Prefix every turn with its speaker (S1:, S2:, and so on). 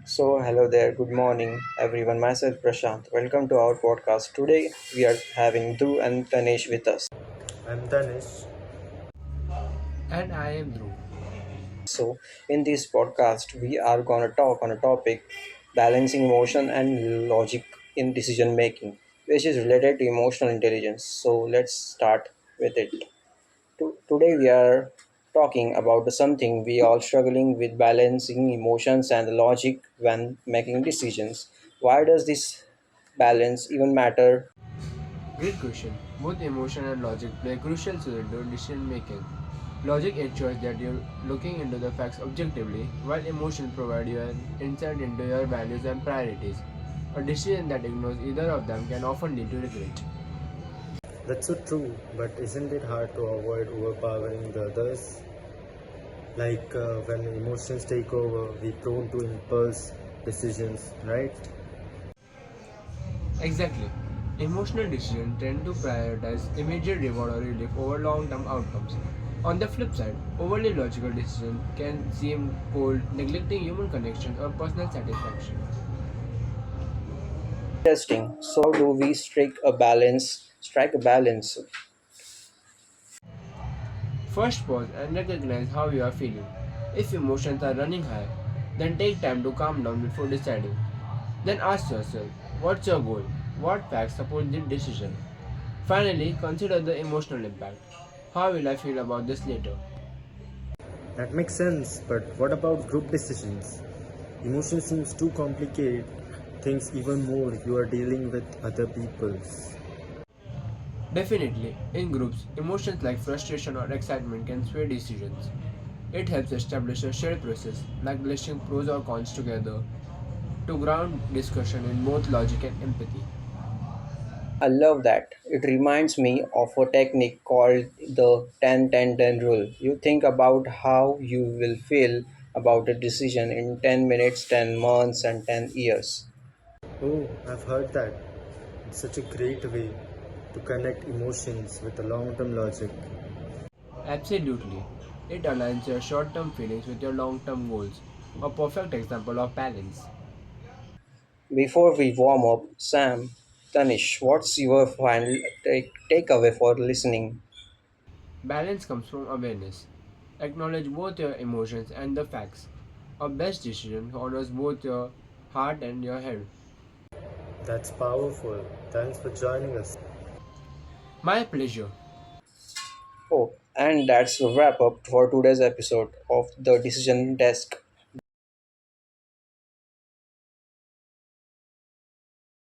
S1: Hello there, good morning, everyone. Myself, Prashant. Welcome to our podcast. Today, we are having Dhruv and Tanesh with us.
S2: I'm Danish.
S3: And I am Dhruv.
S1: In this podcast, we are going to talk on a topic balancing emotion and logic in decision making, which is related to emotional intelligence. Let's start with it. Today, we are talking about something we all struggling with balancing emotions and logic when making decisions. Why does this balance even matter?
S3: Great question. Both emotion and logic play a crucial role in decision making. Logic ensures that you're looking into the facts objectively, while emotion provides you an insight into your values and priorities. A decision that ignores either of them can often lead to regret.
S2: That's so true, but isn't it hard to avoid overpowering the others? When emotions take over, we prone to impulse decisions, right?
S3: Exactly. Emotional decisions tend to prioritize immediate reward or relief over long term outcomes. On the flip side, overly logical decisions can seem cold, neglecting human connection or personal satisfaction.
S1: Interesting. So how do we strike a balance? Strike a balance.
S3: First, pause and recognize how you are feeling. If emotions are running high, then take time to calm down before deciding. Then ask yourself, what's your goal? What facts support this decision? Finally, consider the emotional impact. How will I feel about this later?
S2: That makes sense, but what about group decisions? Emotion seems too complicated, things even more if you are dealing with other people's.
S3: Definitely, in groups, emotions like frustration or excitement can sway decisions. It helps establish a shared process, like listing pros or cons together, to ground discussion in both logic and empathy.
S1: I love that. It reminds me of a technique called the 10-10-10 rule. You think about how you will feel about a decision in 10 minutes, 10 months, and 10 years.
S2: Oh, I've heard that. It's such a great way to connect emotions with the long term logic.
S3: Absolutely. It aligns your short term feelings with your long term goals. A perfect example of balance.
S1: Before we warm up, Sam, Tanish, what's your final takeaway for listening?
S3: Balance comes from awareness. Acknowledge both your emotions and the facts. A best decision honors both your heart and your head.
S2: That's powerful. Thanks for joining us.
S3: My pleasure.
S1: Oh, and that's a wrap up for today's episode of the Decision Desk.